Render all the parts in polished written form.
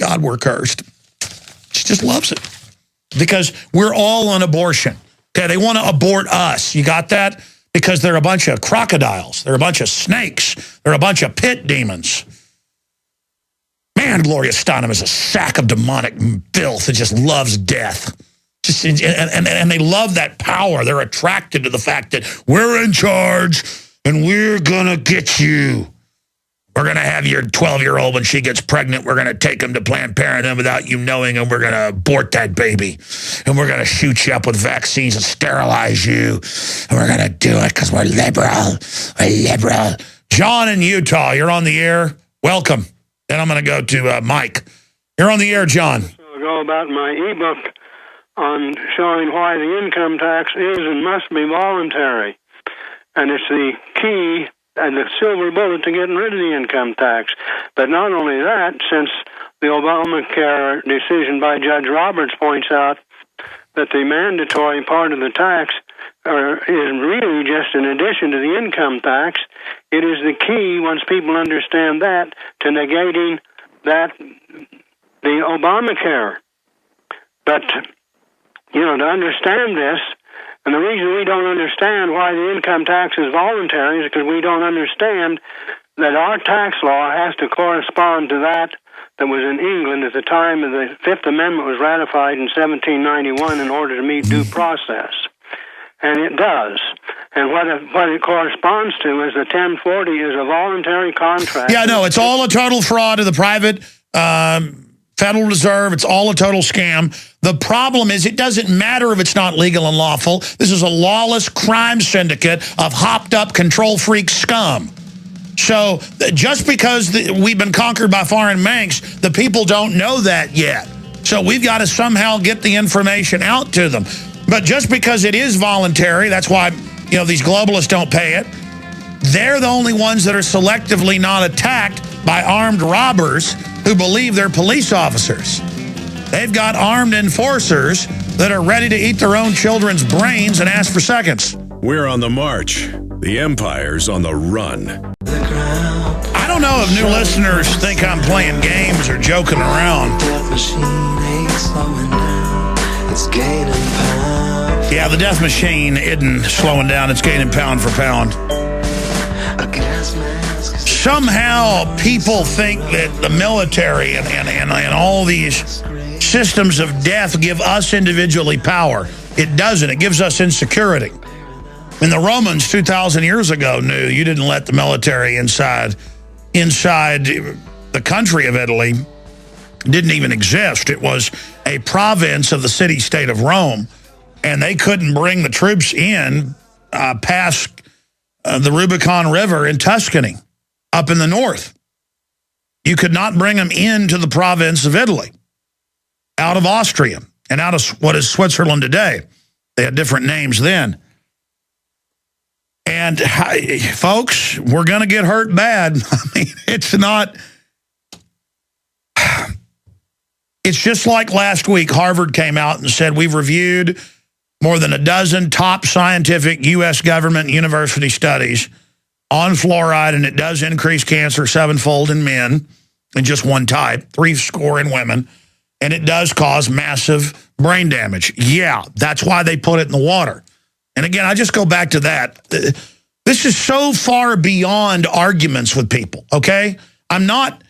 God, we're cursed. She just loves it. Because we're all on abortion. Okay, they want to abort us. You got that? Because they're a bunch of crocodiles. They're a bunch of snakes. They're a bunch of pit demons. Man, Gloria Steinem is a sack of demonic filth that just loves death. And they love that power. They're attracted to the fact that we're in charge and we're going to get you. We're going to have your 12-year-old when she gets pregnant. We're going to take him to Planned Parenthood without you knowing, and we're going to abort that baby. And we're going to shoot you up with vaccines and sterilize you. And we're going to do it because we're liberal. We're liberal. John in Utah, you're on the air. Welcome. Then I'm going to go to Mike. You're on the air, John. I'll go about my ebook on showing why the income tax is and must be voluntary. And it's the key and the silver bullet to getting rid of the income tax. But not only that, since the Obamacare decision by Judge Roberts points out that the mandatory part of the tax is really just an addition to the income tax, it is the key, once people understand that, to negating that, the Obamacare. But, you know, to understand this, and the reason we don't understand why the income tax is voluntary is because we don't understand that our tax law has to correspond to that was in England at the time of the Fifth Amendment was ratified in 1791 in order to meet due process. And it does. And what it corresponds to is the 1040 is a voluntary contract. Yeah, no, it's all a total fraud to the private Federal Reserve. It's all a total scam. The problem is it doesn't matter if it's not legal and lawful. This is a lawless crime syndicate of hopped-up control freak scum. So just because we've been conquered by foreign banks, the people don't know that yet. So we've got to somehow get the information out to them. But just because it is voluntary, that's why, you know, these globalists don't pay it. They're the only ones that are selectively not attacked by armed robbers who believe they're police officers. They've got armed enforcers that are ready to eat their own children's brains and ask for seconds. We're on the march. The empire's on the run. I don't know if new listeners think I'm playing games or joking around. Yeah, the death machine isn't slowing down. It's gaining pound for pound. Somehow people think that the military and all these systems of death give us individually power. It doesn't. It gives us insecurity. And the Romans 2,000 years ago knew you didn't let the military inside the country of Italy. It didn't even exist. It was a province of the city-state of Rome. And they couldn't bring the troops in past the Rubicon River in Tuscany, up in the north. You could not bring them into the province of Italy, out of Austria, and out of what is Switzerland today. They had different names then. And folks, we're going to get hurt bad. I mean, it's not... It's just like last week, Harvard came out and said, we've reviewed more than a dozen top scientific U.S. government university studies on fluoride, and it does increase cancer 7-fold in men, in just one type, 3 in women, and it does cause massive brain damage. Yeah, that's why they put it in the water. And again, I just go back to that. This is so far beyond arguments with people, okay? I'm not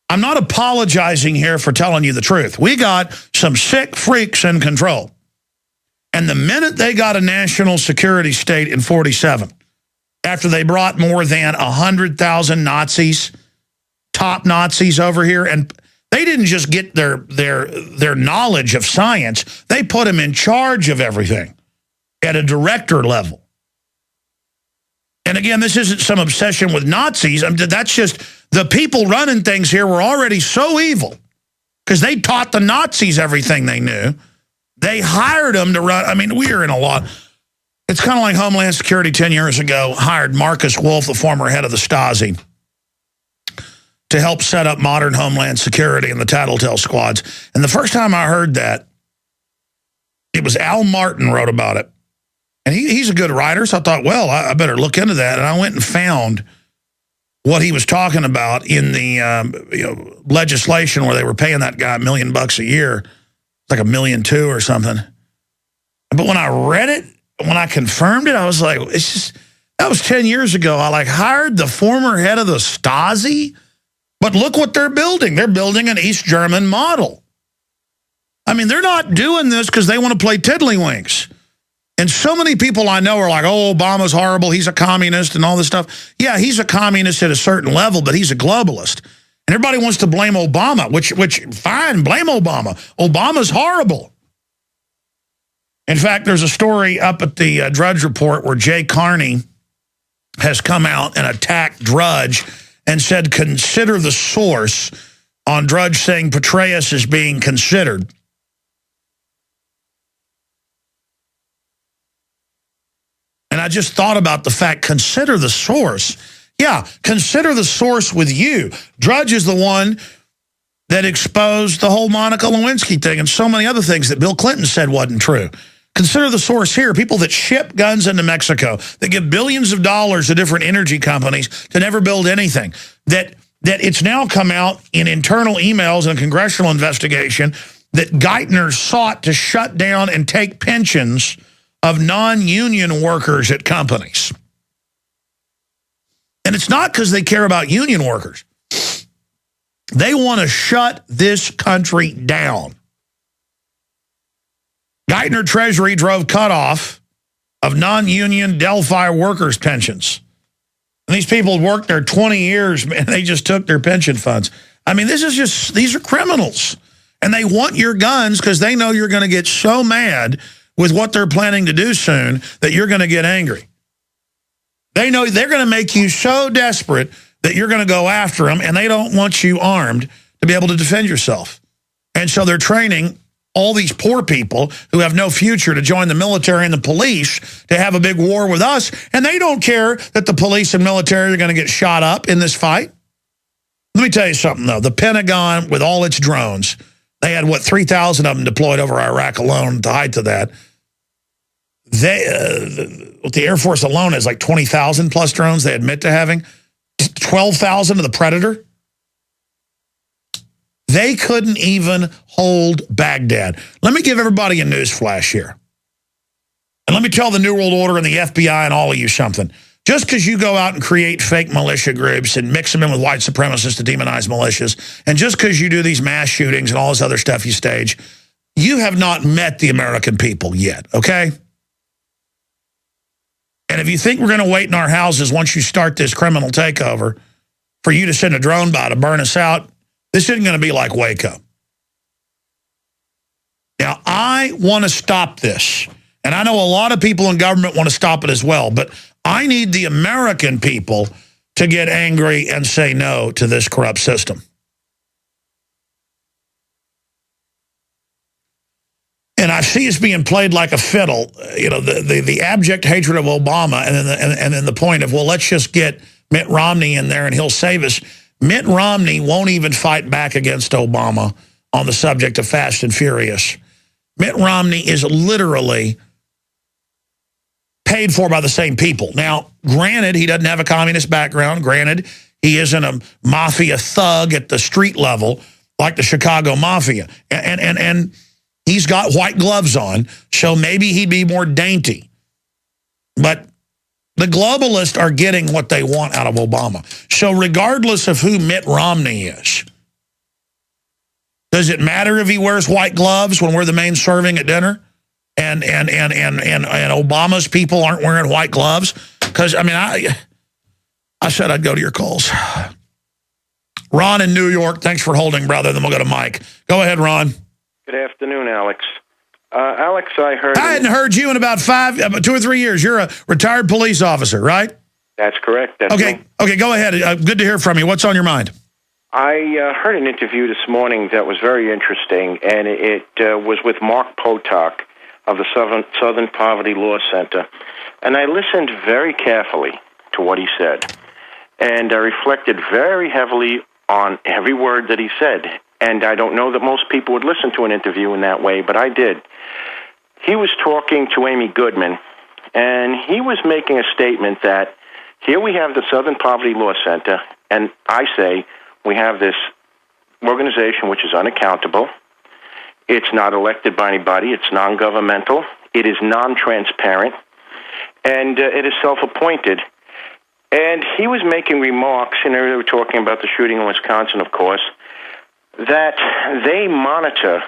apologizing here for telling you the truth. We got some sick freaks in control. And the minute they got a national security state in 47, after they brought more than 100,000 Nazis, top Nazis over here, and they didn't just get their knowledge of science, they put them in charge of everything at a director level. And again, this isn't some obsession with Nazis. That's just the people running things here were already so evil because they taught the Nazis everything they knew. They hired them to run. I mean, we are in a lot. It's kind of like Homeland Security 10 years ago hired Marcus Wolf, the former head of the Stasi, to help set up modern Homeland Security and the Tattletale squads. And the first time I heard that, it was Al Martin wrote about it. And he's a good writer, so I thought, well, I better look into that. And I went and found what he was talking about in the legislation where they were paying that guy $1 million a year, like $1.2 million or something. But when I read it, when I confirmed it, I was like, it's just, that was 10 years ago. I hired the former head of the Stasi, but look what they're building. They're building an East German model. I mean, they're not doing this because they want to play tiddlywinks. And so many people I know are like, oh, Obama's horrible, he's a communist and all this stuff. Yeah, he's a communist at a certain level, but he's a globalist. And everybody wants to blame Obama, which fine, blame Obama. Obama's horrible. In fact, there's a story up at the Drudge Report where Jay Carney has come out and attacked Drudge and said, consider the source on Drudge saying Petraeus is being considered. And I just thought about the fact, consider the source. Yeah, consider the source with you. Drudge is the one that exposed the whole Monica Lewinsky thing and so many other things that Bill Clinton said wasn't true. Consider the source here. People that ship guns into Mexico, that give billions of dollars to different energy companies to never build anything. That it's now come out in internal emails and a congressional investigation that Geithner sought to shut down and take pensions of non-union workers at companies. And it's not because they care about union workers. They want to shut this country down. Geithner Treasury drove cutoff of non-union Delphi workers' pensions. And these people had worked there 20 years, man, they just took their pension funds. I mean, these are criminals. And they want your guns because they know you're going to get so mad with what they're planning to do soon that you're going to get angry. They know they're going to make you so desperate that you're going to go after them, and they don't want you armed to be able to defend yourself. And so they're training all these poor people who have no future to join the military and the police to have a big war with us, and they don't care that the police and military are going to get shot up in this fight. Let me tell you something, though. The Pentagon, with all its drones, they had, 3,000 of them deployed over Iraq alone at the height of that. The Air Force alone has 20,000 plus drones they admit to having. 12,000 of the Predator. They couldn't even hold Baghdad. Let me give everybody a news flash here. And let me tell the New World Order and the FBI and all of you something. Just because you go out and create fake militia groups and mix them in with white supremacists to demonize militias, and just because you do these mass shootings and all this other stuff you stage, you have not met the American people yet, okay? And if you think we're going to wait in our houses once you start this criminal takeover for you to send a drone by to burn us out, this isn't going to be like Waco. Now, I want to stop this. And I know a lot of people in government want to stop it as well. But I need the American people to get angry and say no to this corrupt system. And I see it's being played like a fiddle, the abject hatred of Obama, and then the point of, well, let's just get Mitt Romney in there and he'll save us. Mitt Romney won't even fight back against Obama on the subject of Fast and Furious. Mitt Romney is literally paid for by the same people. Now, granted, he doesn't have a communist background. Granted, he isn't a mafia thug at the street level like the Chicago Mafia. And he's got white gloves on, so maybe he'd be more dainty. But the globalists are getting what they want out of Obama. So regardless of who Mitt Romney is, does it matter if he wears white gloves when we're the main serving at dinner? And Obama's people aren't wearing white gloves? Because, I mean, I said I'd go to your calls. Ron in New York, thanks for holding, brother. Then we'll go to Mike. Go ahead, Ron. Good afternoon, Alex. Alex, I hadn't heard you in about 2 or 3 years. You're a retired police officer, right? That's correct. That's okay. Me. Okay, go ahead. Good to hear from you. What's on your mind? I heard an interview this morning that was very interesting, and it was with Mark Potok of the Southern Poverty Law Center. And I listened very carefully to what he said, and I reflected very heavily on every word that he said. And I don't know that most people would listen to an interview in that way, but I did. He was talking to Amy Goodman, and he was making a statement that Here we have the Southern Poverty Law Center, and I say we have this organization which is unaccountable. It's not elected by anybody. It's non-governmental. It is non-transparent, and it is self-appointed. And he was making remarks, and they were talking about the shooting in Wisconsin, of course, that they monitor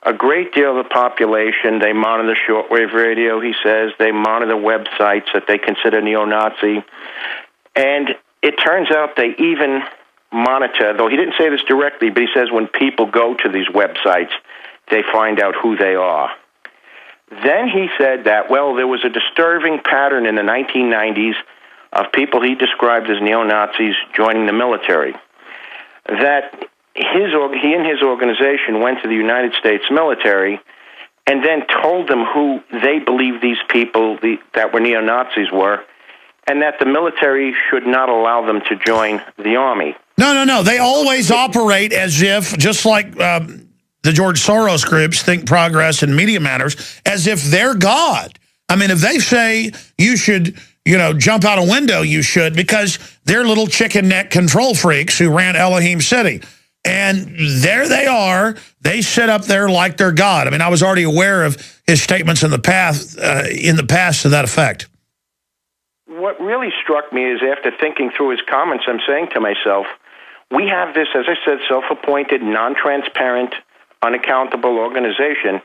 a great deal of the population. They monitor shortwave radio, he says. They monitor websites that they consider neo-Nazi. And it turns out they even monitor, though he didn't say this directly, but he says when people go to these websites, they find out who they are. Then he said that, well, there was a disturbing pattern in the 1990s of people he described as neo-Nazis joining the military. That he and his organization went to the United States military and then told them who they believed these people that were neo-Nazis were, and that the military should not allow them to join the army. No. They always operate as if, just like the George Soros groups, Think Progress and Media Matters, as if they're God. I mean, if they say you should, jump out a window, you should, because they're little chicken neck control freaks who ran Elohim City. And there they are. They sit up there like they're God. I mean, I was already aware of his statements in the past to that effect. What really struck me is after thinking through his comments, I'm saying to myself, we have this, as I said, self-appointed, non-transparent, unaccountable organization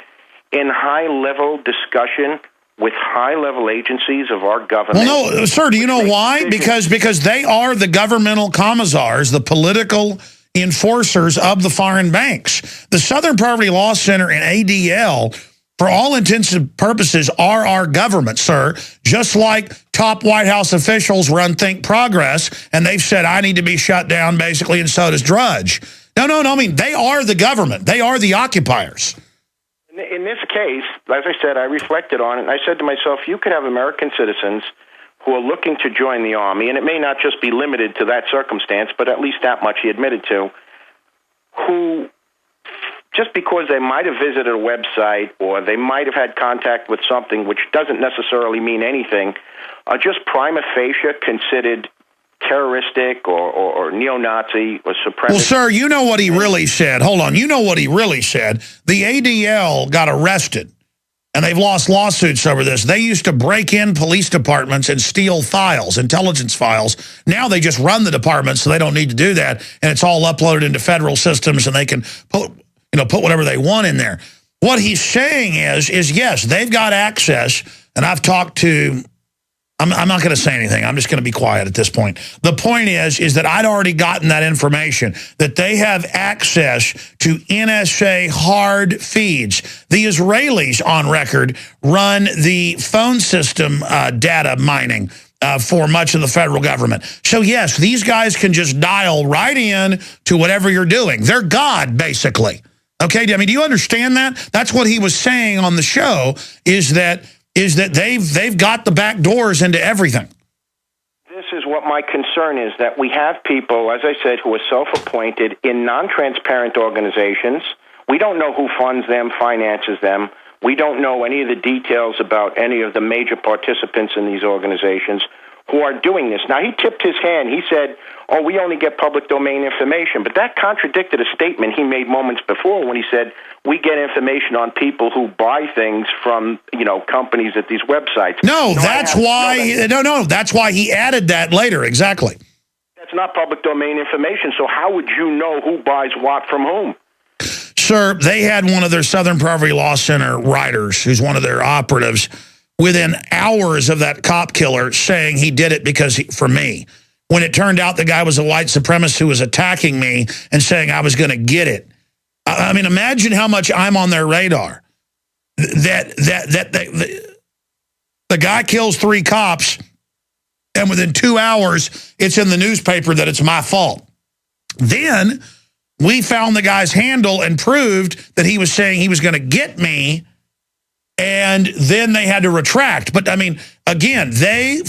in high-level discussion with high-level agencies of our government. Well, no, sir, do you know why? Because they are the governmental commissars, the political enforcers of the foreign banks. The Southern Poverty Law Center and ADL, for all intents and purposes, are our government, sir. Just like top White House officials run Think Progress, and they've said, I need to be shut down, basically, and so does Drudge. No, I mean, they are the government. They are the occupiers. In this case, as I said, I reflected on it, and I said to myself, you could have American citizens who are looking to join the Army, and it may not just be limited to that circumstance, but at least that much he admitted to, who, just because they might have visited a website or they might have had contact with something which doesn't necessarily mean anything, are just prima facie considered terroristic or neo-Nazi or supremacist. Well, sir, you know what he really said. Hold on. You know what he really said. The ADL got arrested, and they've lost lawsuits over this. They used to break in police departments and steal files, intelligence files. Now they just run the department, so they don't need to do that, and it's all uploaded into federal systems, and they can put whatever they want in there. What he's saying is yes, they've got access, and I've talked to... I'm not going to say anything. I'm just going to be quiet at this point. The point is that I'd already gotten that information, that they have access to NSA hard feeds. The Israelis, on record, run the phone system data mining for much of the federal government. So, yes, these guys can just dial right in to whatever you're doing. They're God, basically. Okay? I mean, do you understand that? That's what he was saying on the show, is that they've got the back doors into everything. This is what my concern is, that we have people, as I said, who are self-appointed in non-transparent organizations. We don't know who funds them, finances them. We don't know any of the details about any of the major participants in these organizations who are doing this. Now, he tipped his hand. He said, we only get public domain information. But that contradicted a statement he made moments before when he said, we get information on people who buy things from, companies at these websites. That's why he added that later, exactly. That's not public domain information, so how would you know who buys what from whom? Sir, they had one of their Southern Poverty Law Center writers, who's one of their operatives, within hours of that cop killer saying he did it for me. When it turned out the guy was a white supremacist who was attacking me and saying I was going to get it. I mean, imagine how much I'm on their radar. The guy kills 3 cops, and within 2 hours, it's in the newspaper that it's my fault. Then we found the guy's handle and proved that he was saying he was going to get me, and then they had to retract. But, I mean, again, they